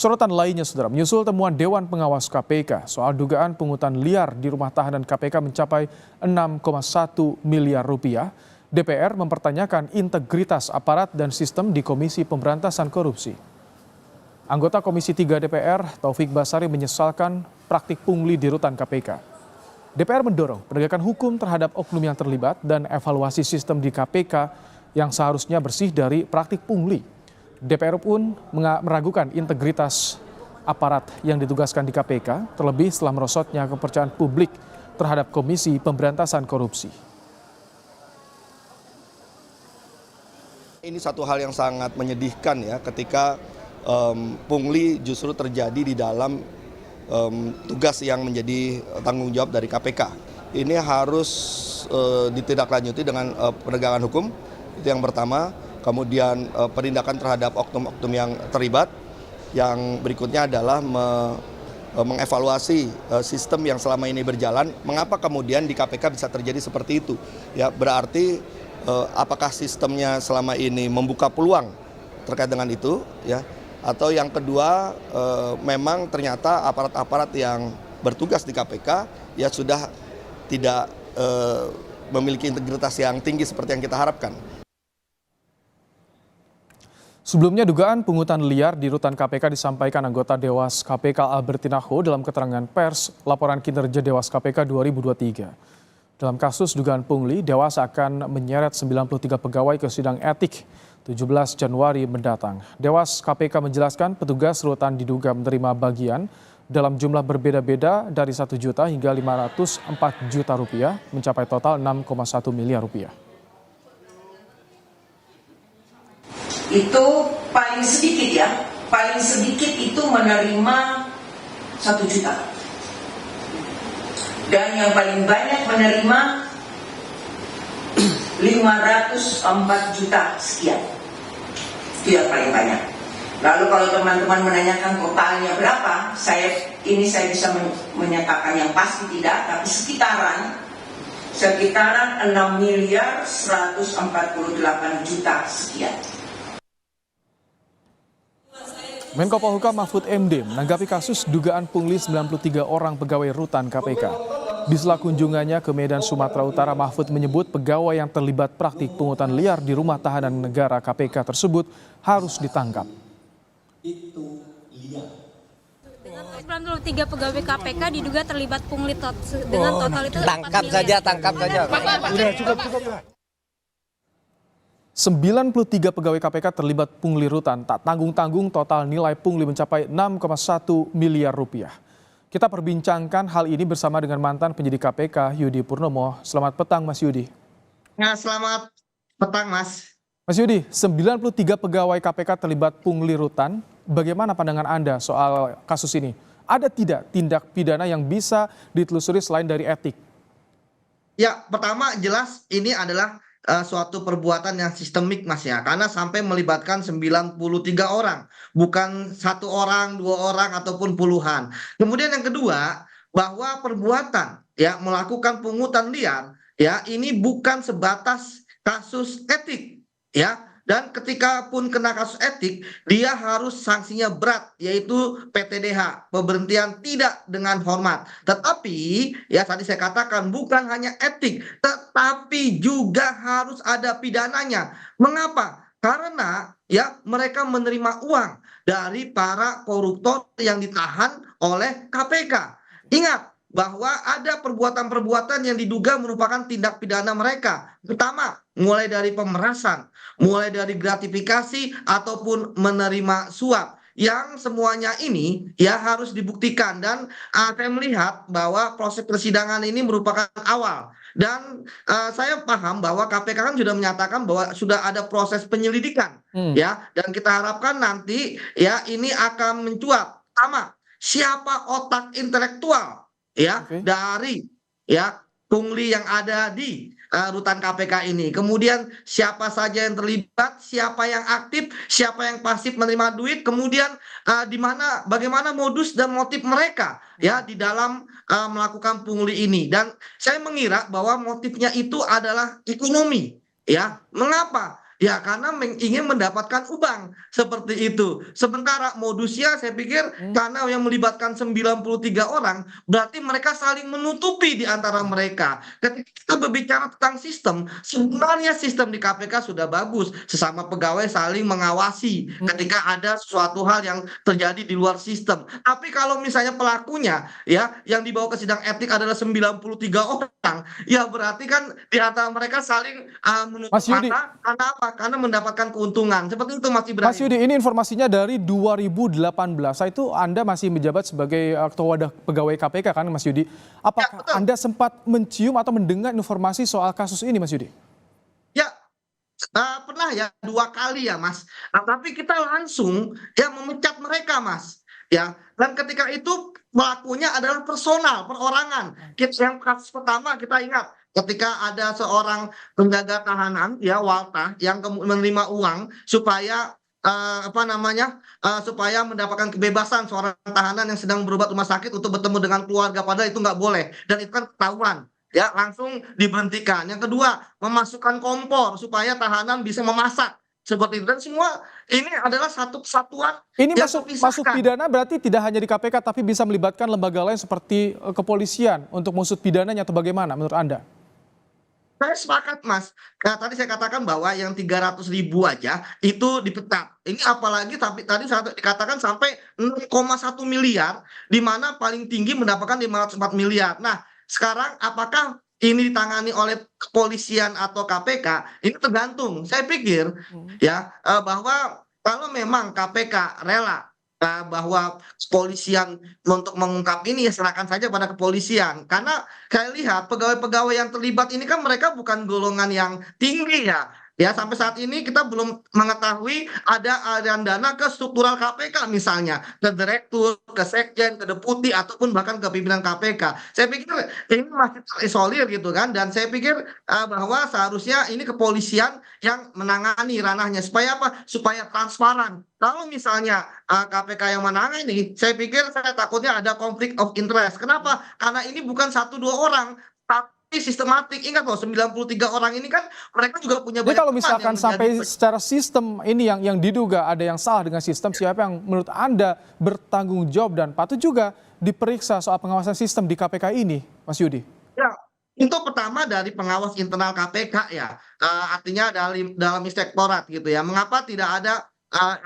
Sorotan lainnya, saudara, menyusul temuan Dewan Pengawas KPK soal dugaan pungutan liar di rumah tahanan KPK mencapai 6,1 miliar rupiah. DPR mempertanyakan integritas aparat dan sistem di Komisi Pemberantasan Korupsi. Anggota Komisi 3 DPR, Taufik Basari, menyesalkan praktik pungli di rutan KPK. DPR mendorong penegakan hukum terhadap oknum yang terlibat dan evaluasi sistem di KPK yang seharusnya bersih dari praktik pungli. DPR pun meragukan integritas aparat yang ditugaskan di KPK, terlebih setelah merosotnya kepercayaan publik terhadap Komisi Pemberantasan Korupsi. Ini satu hal yang sangat menyedihkan ya, ketika pungli justru terjadi di dalam tugas yang menjadi tanggung jawab dari KPK. Ini harus ditindaklanjuti dengan penegakan hukum, itu yang pertama. Kemudian penindakan terhadap oknum-oknum yang terlibat. Yang berikutnya adalah mengevaluasi sistem yang selama ini berjalan. Mengapa kemudian di KPK bisa terjadi seperti itu? Ya, berarti apakah sistemnya selama ini membuka peluang terkait dengan itu? Ya, atau yang kedua, memang ternyata aparat-aparat yang bertugas di KPK ya sudah tidak memiliki integritas yang tinggi seperti yang kita harapkan. Sebelumnya, dugaan pungutan liar di rutan KPK disampaikan anggota Dewas KPK Albertina Ho dalam keterangan pers laporan kinerja Dewas KPK 2023. Dalam kasus dugaan pungli, Dewas akan menyeret 93 pegawai ke sidang etik 17 Januari mendatang. Dewas KPK menjelaskan petugas rutan diduga menerima bagian dalam jumlah berbeda-beda dari 1 juta hingga 504 juta rupiah, mencapai total 6,1 miliar rupiah. Itu paling sedikit ya, paling sedikit itu menerima 1 juta. Dan yang paling banyak menerima 504 juta sekian. Itu yang paling banyak. Lalu kalau teman-teman menanyakan totalnya berapa, saya bisa menyatakan yang pasti tidak, tapi sekitaran 6 miliar 148 juta sekian. Menko Polhukam Mahfud MD menanggapi kasus dugaan pungli 93 orang pegawai rutan KPK. Di sela kunjungannya ke Medan, Sumatera Utara, Mahfud menyebut pegawai yang terlibat praktik pungutan liar di rumah tahanan negara KPK tersebut harus ditangkap. Itu liar. Dengan 93 pegawai KPK diduga terlibat pungli dengan total itu tangkap saja. Udah cukup. 93 pegawai KPK terlibat pungli rutan, tak tanggung-tanggung, total nilai pungli mencapai 6,1 miliar rupiah. Kita perbincangkan hal ini bersama dengan mantan penyidik KPK Yudi Purnomo. Selamat petang, Mas Yudi. Nah, selamat petang, Mas. Mas Yudi, 93 pegawai KPK terlibat pungli rutan. Bagaimana pandangan Anda soal kasus ini? Ada tidak tindak pidana yang bisa ditelusuri selain dari etik? Ya, pertama jelas ini adalah suatu perbuatan yang sistemik, Mas, ya, karena sampai melibatkan 93 orang, bukan 1 orang, 2 orang ataupun puluhan. Kemudian yang kedua, bahwa perbuatan ya melakukan pungutan liar ya ini bukan sebatas kasus etik ya, dan ketika pun kena kasus etik dia harus sanksinya berat, yaitu PTDH, pemberhentian tidak dengan hormat. Tetapi ya tadi saya katakan bukan hanya etik, tetapi juga harus ada pidananya. Mengapa? Karena ya mereka menerima uang dari para koruptor yang ditahan oleh KPK. Ingat bahwa ada perbuatan-perbuatan yang diduga merupakan tindak pidana mereka. Pertama, mulai dari pemerasan, mulai dari gratifikasi ataupun menerima suap. Yang semuanya ini ya harus dibuktikan, dan saya melihat bahwa proses persidangan ini merupakan awal. Dan saya paham bahwa KPK kan sudah menyatakan bahwa sudah ada proses penyelidikan ya, dan kita harapkan nanti ya ini akan mencuat. Pertama, siapa otak intelektual ya dari ya pungli yang ada di rutan KPK ini. Kemudian siapa saja yang terlibat, siapa yang aktif, siapa yang pasif menerima duit, kemudian bagaimana modus dan motif mereka ya di dalam melakukan pungli ini. Dan saya mengira bahwa motifnya itu adalah ekonomi ya. Mengapa? Ya karena ingin mendapatkan uang seperti itu. Sementara modusnya saya pikir karena yang melibatkan 93 orang, berarti mereka saling menutupi di antara mereka. Ketika kita berbicara tentang sistem, sebenarnya sistem di KPK sudah bagus. Sesama pegawai saling mengawasi ketika ada suatu hal yang terjadi di luar sistem. Tapi kalau misalnya pelakunya ya yang dibawa ke sidang etik adalah 93 orang, ya berarti kan di antara mereka saling menutup Mas Yudi. mata karena apa? Karena mendapatkan keuntungan. Seperti itu Mas Ibrahim. Mas Yudi, ini informasinya dari 2018. Saat itu Anda masih menjabat sebagai ketua wadah pegawai KPK kan Mas Yudi. Apakah betul. Anda sempat mencium atau mendengar informasi soal kasus ini Mas Yudi? Ya, pernah ya 2 kali ya Mas. Nah, tapi kita langsung ya memecat mereka Mas. Ya, dan ketika itu pelakunya adalah personal, perorangan. Yang kasus pertama kita ingat ketika ada seorang penjaga tahanan ya Walta yang menerima uang supaya supaya mendapatkan kebebasan seorang tahanan yang sedang berobat rumah sakit untuk bertemu dengan keluarga, padahal itu nggak boleh dan itu kan ketahuan. Ya, langsung diberhentikan. Yang kedua, memasukkan kompor supaya tahanan bisa memasak seperti itu. Dan semua ini adalah satu kesatuan Ini yang masuk terpisahkan. pidana berarti tidak hanya di KPK tapi bisa melibatkan lembaga lain seperti kepolisian untuk mengusut pidananya atau bagaimana menurut Anda? Saya sepakat Mas. Nah, tadi saya katakan bahwa yang 300.000 aja itu dipecat. Ini apalagi tapi tadi dikatakan sampai 6,1 miliar, di mana paling tinggi mendapatkan 504 miliar. Nah, sekarang apakah ini ditangani oleh kepolisian atau KPK? Ini tergantung. Saya pikir ya bahwa kalau memang KPK rela bahwa kepolisian untuk mengungkap ini ya serahkan saja pada kepolisian. Karena saya lihat pegawai-pegawai yang terlibat ini kan mereka bukan golongan yang tinggi ya. Ya sampai saat ini kita belum mengetahui ada aliran dana ke struktural KPK misalnya, ke direktur, ke sekjen, ke deputi ataupun bahkan ke pimpinan KPK. Saya pikir ini masih terisolir gitu kan, dan saya pikir bahwa seharusnya ini kepolisian yang menangani ranahnya supaya apa? Supaya transparan. Kalau misalnya KPK yang menangani, saya pikir saya takutnya ada konflik of interest. Kenapa? Karena ini bukan 1-2 orang, tapi sistematik. Ingat loh, 93 orang ini kan mereka juga punya Jadi banyak kalau teman misalkan yang sampai menjadi secara sistem ini yang diduga ada yang salah dengan sistem, siapa yang menurut Anda bertanggung jawab dan patut juga diperiksa soal pengawasan sistem di KPK ini, Mas Yudi? Ya, itu pertama dari pengawas internal KPK ya, artinya dalam inspektorat gitu ya. Mengapa tidak ada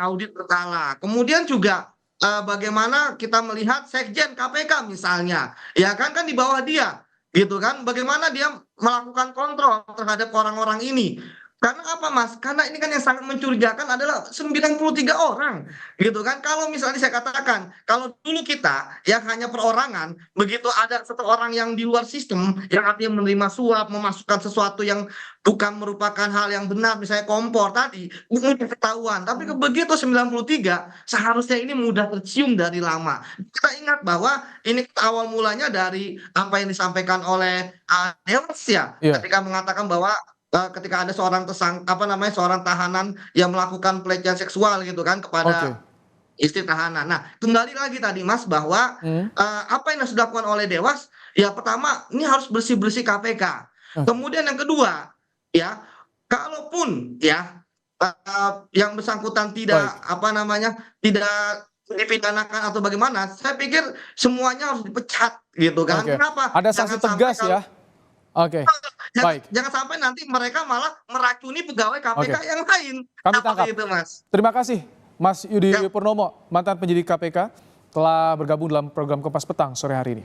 audit berkala? Kemudian juga bagaimana kita melihat sekjen KPK misalnya, ya kan di bawah dia, gitu kan? Bagaimana dia melakukan kontrol terhadap orang-orang ini? Karena apa Mas? Karena ini kan yang sangat mencurigakan adalah 93 orang, gitu kan? Kalau misalnya saya katakan, kalau dulu kita yang hanya perorangan, begitu ada satu orang yang di luar sistem, yang artinya menerima suap, memasukkan sesuatu yang bukan merupakan hal yang benar, misalnya kompor tadi, mudah ketahuan. Tapi begitu 93, seharusnya ini mudah tercium dari lama. Kita ingat bahwa ini awal mulanya dari apa yang disampaikan oleh Dewas ya, Iya. ketika mengatakan bahwa ketika ada seorang seorang tahanan yang melakukan pelecehan seksual gitu kan kepada Oke. istri tahanan. Nah, kembali lagi tadi Mas bahwa apa yang harus dilakukan oleh Dewas, ya pertama ini harus bersih-bersih KPK. Kemudian yang kedua, ya kalaupun ya yang bersangkutan tidak tidak dipidanakan atau bagaimana, saya pikir semuanya harus dipecat gitu kan. Oke. Kenapa? Ada sanksi tegas ya? Oke, baik. Jangan sampai nanti mereka malah meracuni pegawai KPK yang lain. Kami Seperti tangkap. itu, Mas. Terima kasih Mas Yudi Ya. Purnomo, mantan penyidik KPK, telah bergabung dalam program Kompas Petang sore hari ini.